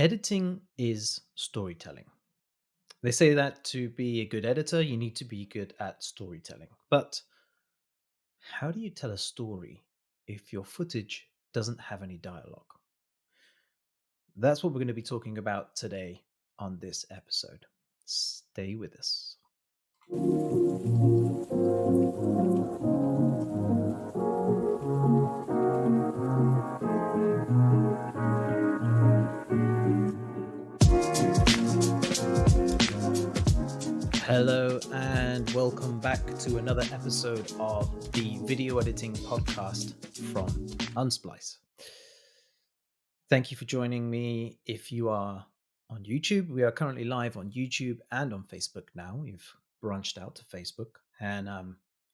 Editing is storytelling. They say that to be a good editor, you need to be good at storytelling. But how do you tell a story if your footage doesn't have any dialogue? That's what we're going to be talking about today on this episode. Stay with us. Hello, and welcome back to another episode of the video editing podcast from Unsplice. Thank you for joining me. If you are on YouTube, we are currently live on YouTube and on Facebook now. We've branched out to Facebook, and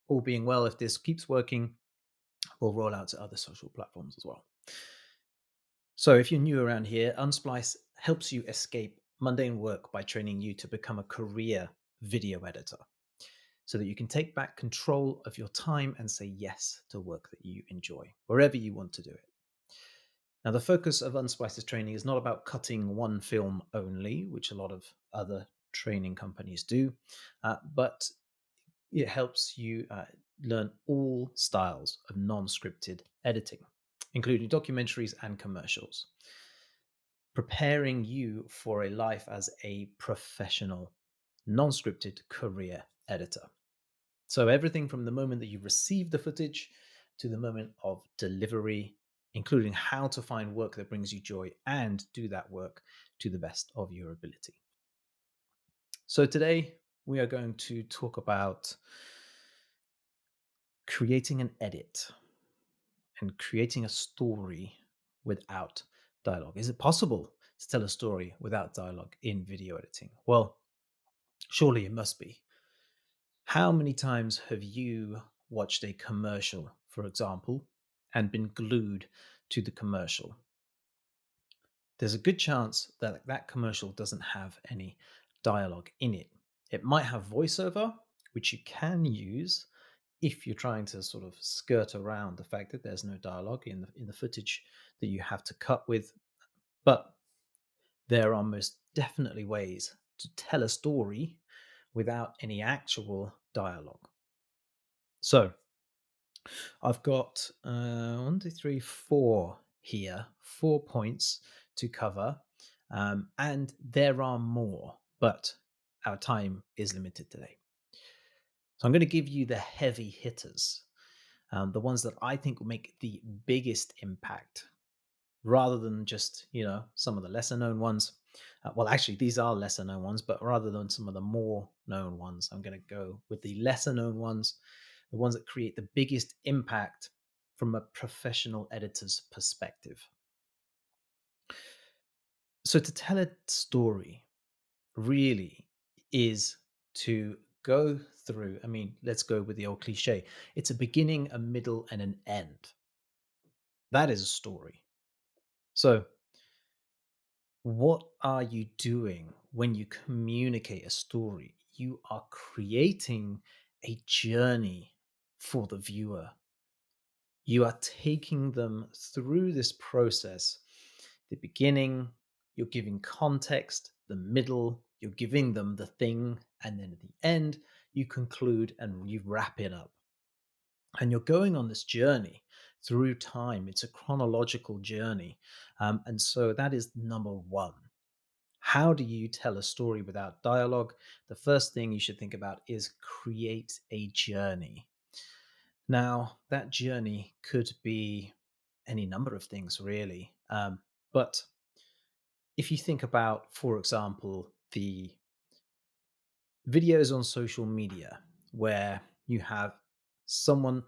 all being well, if this keeps working, we'll roll out to other social platforms as well. So if you're new around here, Unsplice helps you escape mundane work by training you to become a career video editor so that you can take back control of your time and say yes to work that you enjoy, wherever you want to do it. Now, the focus of Unsplice's training is not about cutting one film only, which a lot of other training companies do, but it helps you learn all styles of non-scripted editing, including documentaries and commercials, preparing you for a life as a professional, non-scripted career editor. So everything from the moment that you receive the footage to the moment of delivery, including how to find work that brings you joy and do that work to the best of your ability. So today we are going to talk about creating an edit and creating a story without dialogue. Is it possible to tell a story without dialogue in video editing? Well, surely it must be. How many times have you watched a commercial, for example, and been glued to the commercial? There's a good chance that that commercial doesn't have any dialogue in it. It might have voiceover, which you can use if you're trying to sort of skirt around the fact that there's no dialogue in the footage that you have to cut with. But there are most definitely ways to tell a story without any actual dialogue. So I've got one, two, three, four here, 4 points to cover. And there are more, but our time is limited today. So I'm going to give you the heavy hitters, the ones that I think will make the biggest impact rather than just, some of the lesser known ones. Well, actually, these are lesser known ones, but rather than some of the more known ones, I'm going to go with the lesser known ones, the ones that create the biggest impact from a professional editor's perspective. So, to tell a story really is to go through, let's go with the old cliche. It's a beginning, a middle, and an end. That is a story. So, what are you doing when you communicate a story? You are creating a journey for the viewer. You are taking them through this process. The beginning, you're giving context, the middle, you're giving them the thing, and then at the end, you conclude and you wrap it up. And you're going on this journey through time. It's a chronological journey. And so that is number one. How do you tell a story without dialogue? The first thing you should think about is create a journey. Now, that journey could be any number of things, really. But if you think about, for example, the videos on social media where you have someone,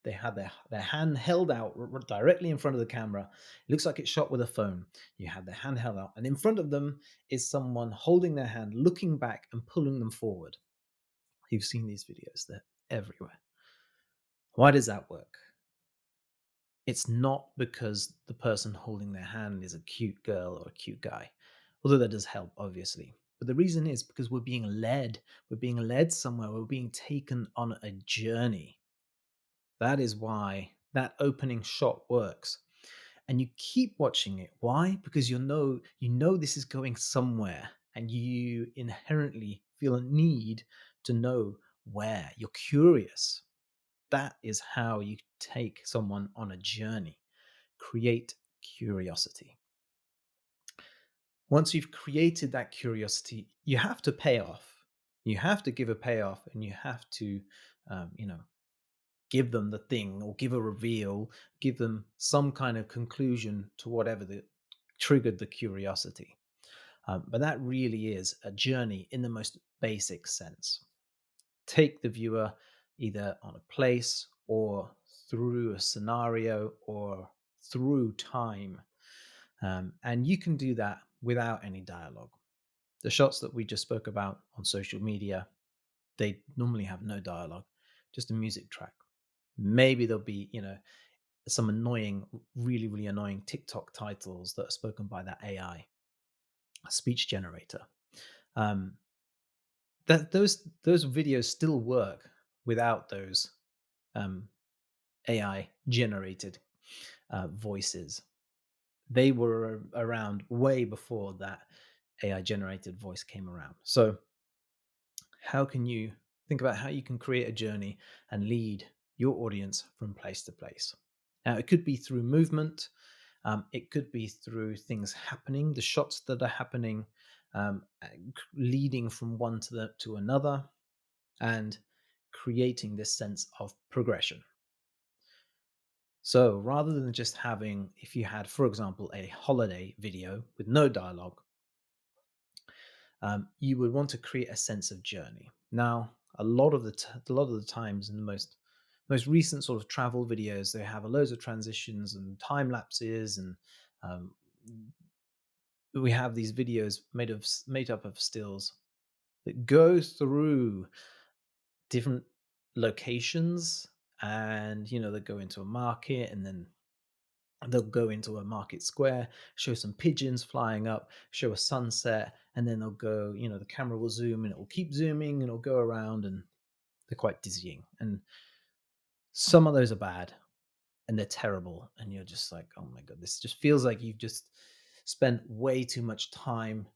they have their hand held out directly in front of the camera. It looks like it's shot with a phone. You have their hand held out, and in front of them is someone holding their hand, looking back and pulling them forward. You've seen these videos, they're everywhere. Why does that work? It's not because the person holding their hand is a cute girl or a cute guy, although that does help, obviously. But the reason is because we're being led. We're being led somewhere. We're being taken on a journey. That is why that opening shot works. and you keep watching it. Why? Because you know this is going somewhere, and you inherently feel a need to know where. You're curious. That is how you take someone on a journey. Create curiosity. Once you've created that curiosity, you have to pay off. You have to give a payoff, and you have to, you know, give them the thing or give a reveal, give them some kind of conclusion to whatever that triggered the curiosity. But that really is a journey in the most basic sense. Take the viewer either on a place or through a scenario or through time. And you can do that without any dialogue. The shots that we just spoke about on social media, they normally have no dialogue, just a music track. Maybe there'll be, some annoying, really, really annoying TikTok titles that are spoken by that AI speech generator. Um, that those videos still work without those um, AI generated voices. They were around way before that AI generated voice came around. So, how can you think about how you can create a journey and lead your audience from place to place? Now, it could be through movement. It could be through things happening, the shots that are happening, leading from one to another, and creating this sense of progression. So rather than just having, if you had, for example, a holiday video with no dialogue, you would want to create a sense of journey. Now, a lot of the times in the most recent sort of travel videos, they have a loads of transitions and time lapses, and um, we have these videos made up of stills that go through different locations, and they go into a market, and then they'll go into a market square, show some pigeons flying up, show a sunset, and then they'll go, the camera will zoom and it will keep zooming and it'll go around, and they're quite dizzying. And some of those are bad and they're terrible. And you're just like, oh my God, this just feels like you've just spent way too much time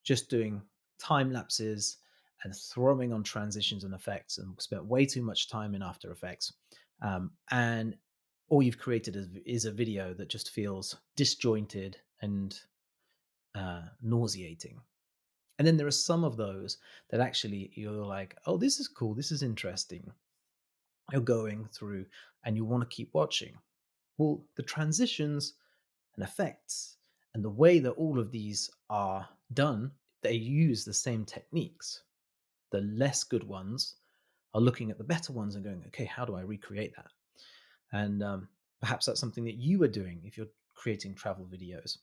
just doing time lapses and throwing on transitions and effects, and spent way too much time in After Effects. And all you've created is a video that just feels disjointed and nauseating. And then there are some of those that actually you're like, oh, this is cool, this is interesting. You're going through and you want to keep watching. Well, the transitions and effects and the way that all of these are done, they use the same techniques. The less good ones are looking at the better ones and going, okay, how do I recreate that? And perhaps that's something that you are doing if you're creating travel videos.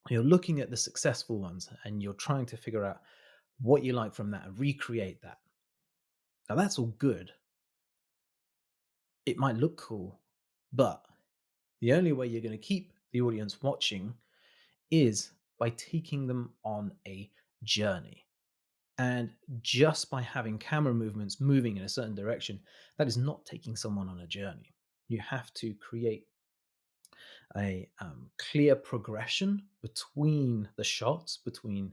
You're looking at the successful ones and you're trying to figure out what you like from that and recreate that. Now, that's all good. It might look cool, but the only way you're going to keep the audience watching is by taking them on a journey. And just by having camera movements moving in a certain direction, that is not taking someone on a journey. You have to create a clear progression between the shots, between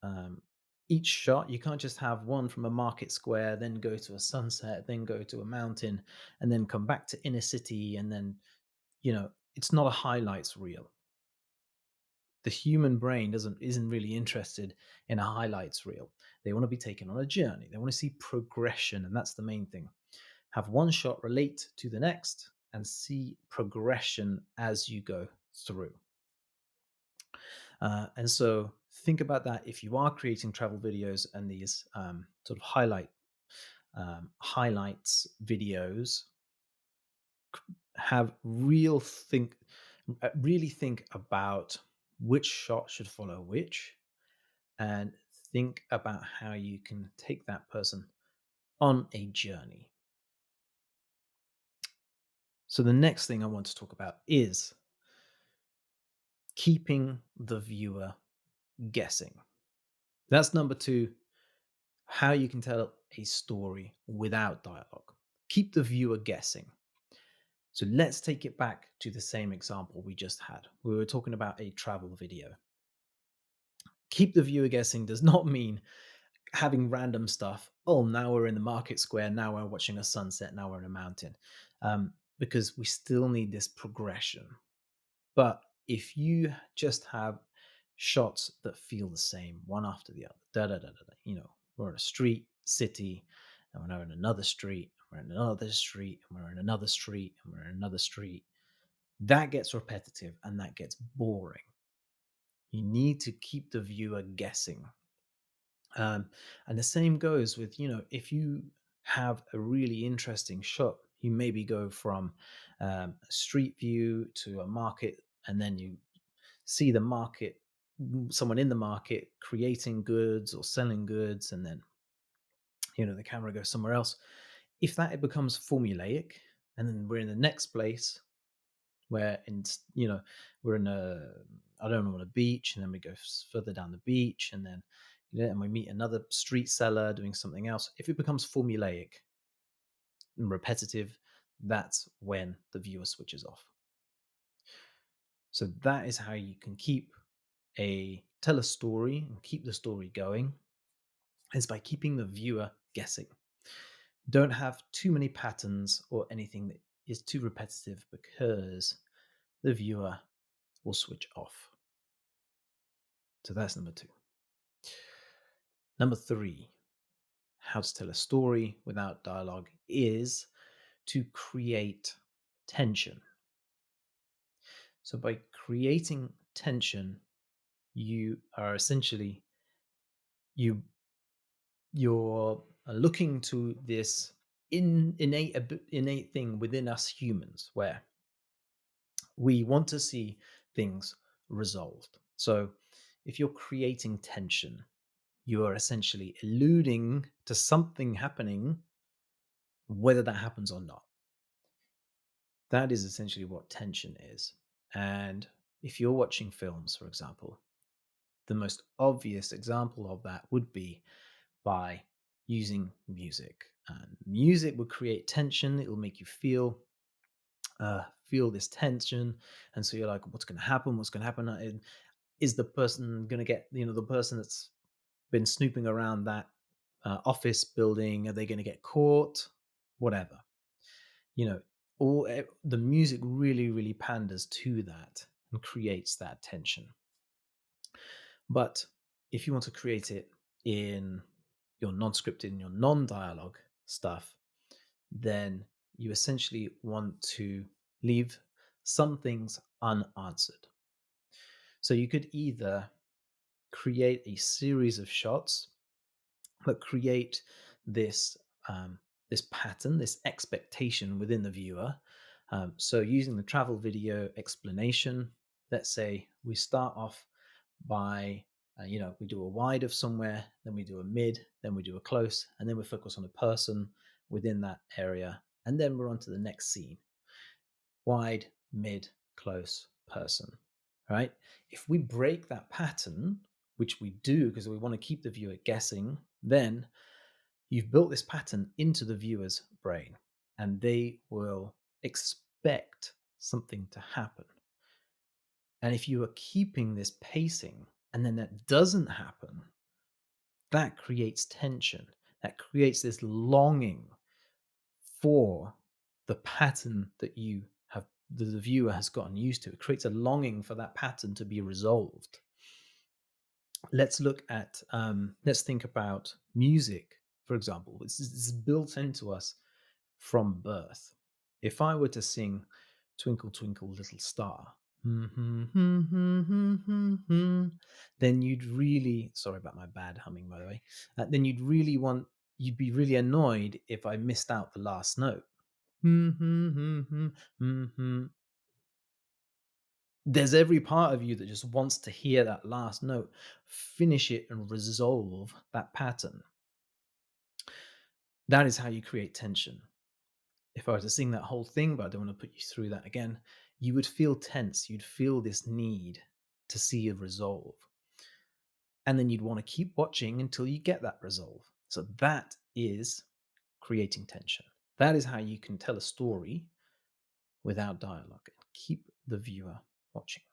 um, each shot. You can't just have one from a market square, then go to a sunset, then go to a mountain, and then come back to inner city, and then it's not a highlights reel. The human brain isn't really interested in a highlights reel. They want to be taken on a journey. They want to see progression, and that's the main thing. Have one shot relate to the next and see progression as you go through. And so think about that if you are creating travel videos and these sort of highlights videos. Have really think about which shot should follow which, and think about how you can take that person on a journey. So the next thing I want to talk about is keeping the viewer guessing. That's number 2, how you can tell a story without dialogue. Keep the viewer guessing. So let's take it back to the same example we just had. We were talking about a travel video. Keep the viewer guessing does not mean having random stuff. Oh, now we're in the market square. Now we're watching a sunset. Now we're in a mountain. Because we still need this progression. But if you just have shots that feel the same, one after the other, da da da da, da, we're in a street, city, and we're in another street, we're in another street, and we're in another street, and we're in another street. That gets repetitive and that gets boring. You need to keep the viewer guessing. And the same goes with, if you have a really interesting shot, you maybe go from a street view to a market, and then you see the market, someone in the market creating goods or selling goods, and then, the camera goes somewhere else. If that it becomes formulaic, and then we're in the next place where we're in a, I don't know, on a beach, and then we go further down the beach, and then and we meet another street seller doing something else. If it becomes formulaic and repetitive, that's when the viewer switches off. So that is how you can tell a story and keep the story going, is by keeping the viewer guessing. Don't have too many patterns or anything that is too repetitive, because the viewer will switch off. So that's number 2. Number 3, how to tell a story without dialogue, is to create tension. So by creating tension, you are essentially, you're looking to this innate thing within us humans, where we want to see things resolved. So if you're creating tension, you are essentially alluding to something happening, whether that happens or not. That is essentially what tension is. And if you're watching films, for example, the most obvious example of that would be by using music. And music would create tension. It will make you feel this tension, and so you're like, what's going to happen? What's going to happen? Is the person going to get, the person that's been snooping around that office building, are they going to get caught? Whatever. The music really, really panders to that and creates that tension. But if you want to create it in your non-scripted, in your non-dialogue stuff, then you essentially want to leave some things unanswered. So you could either create a series of shots that create this this pattern, this expectation within the viewer. So using the travel video explanation, let's say we start off by we do a wide of somewhere, then we do a mid, then we do a close, and then we focus on a person within that area, and then we're on to the next scene. Wide, mid, close, person. Right? If we break that pattern, which we do because we want to keep the viewer guessing, then you've built this pattern into the viewer's brain, and they will expect something to happen. And if you are keeping this pacing and then that doesn't happen, that creates tension. That creates this longing for the pattern that the viewer has gotten used to. It creates a longing for that pattern to be resolved. Let's think about music, for example. It's built into us from birth. If I were to sing Twinkle, Twinkle, Little Star, then you'd really, sorry about my bad humming, by the way, then you'd be really annoyed if I missed out the last note. There's every part of you that just wants to hear that last note, finish it, and resolve that pattern. That is how you create tension. If I were to sing that whole thing, but I don't want to put you through that again, you would feel tense. You'd feel this need to see a resolve. And then you'd want to keep watching until you get that resolve. So that is creating tension. That is how you can tell a story without dialogue and keep the viewer watching.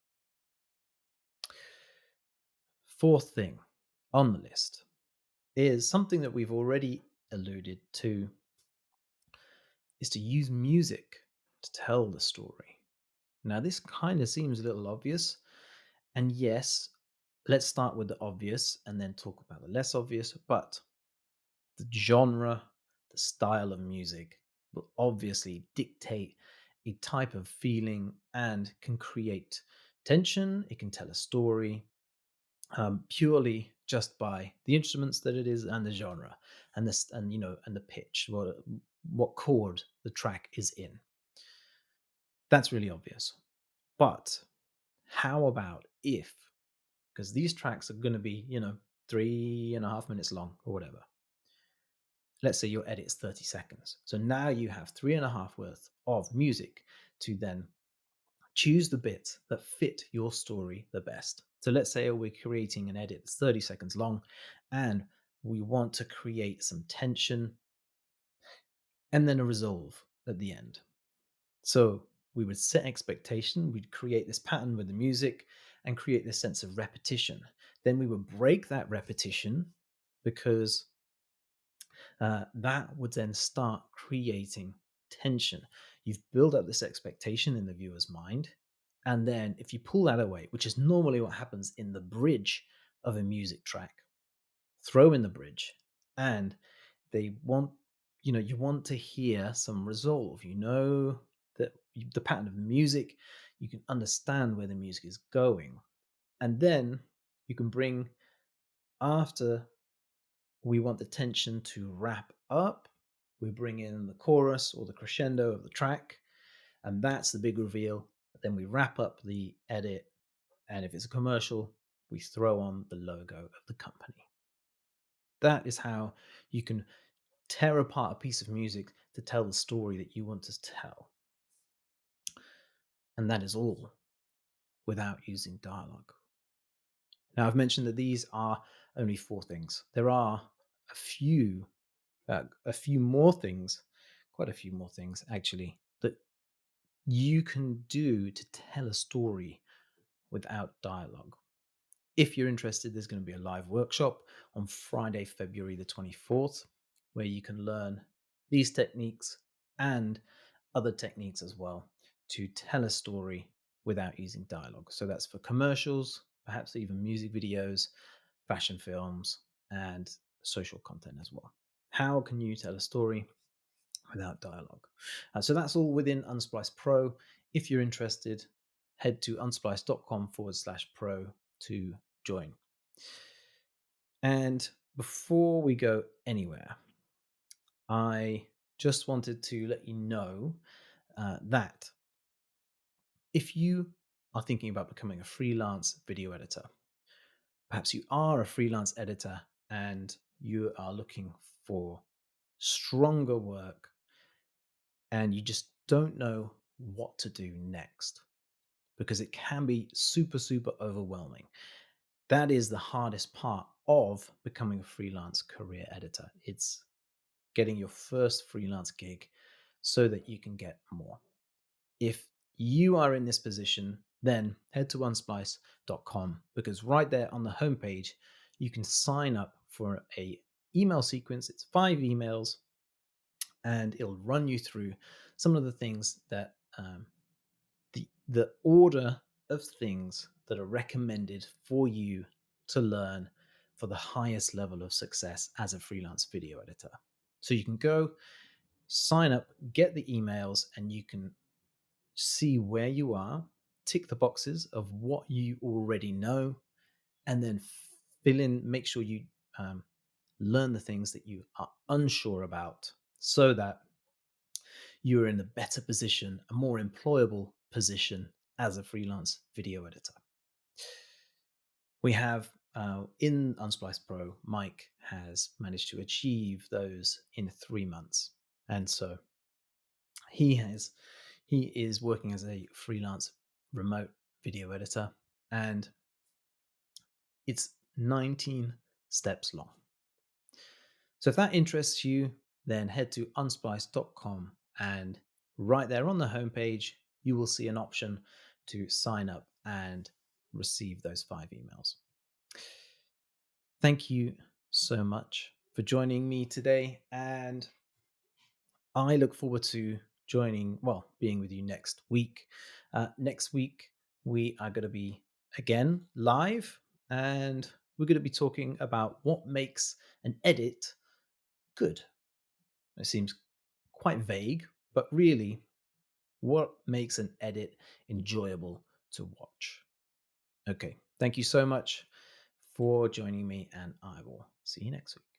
Fourth thing on the list is something that we've already alluded to, is to use music to tell the story. Now, this kind of seems a little obvious, and yes, let's start with the obvious and then talk about the less obvious, but the genre, the style of music will obviously dictate a type of feeling and can create tension. It can tell a story purely just by the instruments that it is and the genre and this and the pitch, what chord the track is in. That's really obvious. But how about if, because these tracks are going to be 3.5 minutes long or whatever. Let's say your edit's 30 seconds. So now you have 3.5 worth of music to then choose the bits that fit your story the best. So let's say we're creating an edit that's 30 seconds long and we want to create some tension and then a resolve at the end. So we would set expectation, we'd create this pattern with the music and create this sense of repetition. Then we would break that repetition because that would then start creating tension. You've built up this expectation in the viewer's mind. And then if you pull that away, which is normally what happens in the bridge of a music track, throw in the bridge and they want, you want to hear some resolve. That the pattern of the music, you can understand where the music is going. And then you can bring, after we want the tension to wrap up, we bring in the chorus or the crescendo of the track, and that's the big reveal. Then we wrap up the edit, and if it's a commercial, we throw on the logo of the company. That is how you can tear apart a piece of music to tell the story that you want to tell. And that is all without using dialogue. Now, I've mentioned that these are only 4 things. There are a few more things, quite a few more things actually, that you can do to tell a story without dialogue. If you're interested, there's going to be a live workshop on Friday, February the 24th, where you can learn these techniques and other techniques as well to tell a story without using dialogue. So that's for commercials, perhaps even music videos, fashion films, and social content as well. How can you tell a story without dialogue? So that's all within Unsplice Pro. If you're interested, head to unsplice.com/pro to join. And before we go anywhere, I just wanted to let you know that if you are thinking about becoming a freelance video editor, perhaps you are a freelance editor and you are looking for stronger work and you just don't know what to do next because it can be super, super overwhelming. That is the hardest part of becoming a freelance career editor. It's getting your first freelance gig so that you can get more. If you are in this position, then head to unsplice.com because right there on the homepage, you can sign up for a email sequence. It's 5 emails and it'll run you through some of the things that the order of things that are recommended for you to learn for the highest level of success as a freelance video editor. So you can go sign up, get the emails, and you can see where you are, tick the boxes of what you already know, and then fill in, make sure you learn the things that you are unsure about so that you're in a better position, a more employable position as a freelance video editor. We have in Unsplice Pro, Mike has managed to achieve those in 3 months. And so he is working as a freelance remote video editor, and it's 19 steps long. So if that interests you, then head to unsplice.com and right there on the homepage, you will see an option to sign up and receive those 5 emails. Thank you so much for joining me today. And I look forward to being with you next week. Next week, we are going to be again live, and we're going to be talking about what makes an edit good. It seems quite vague, but really, what makes an edit enjoyable to watch? Okay, thank you so much for joining me, and I will see you next week.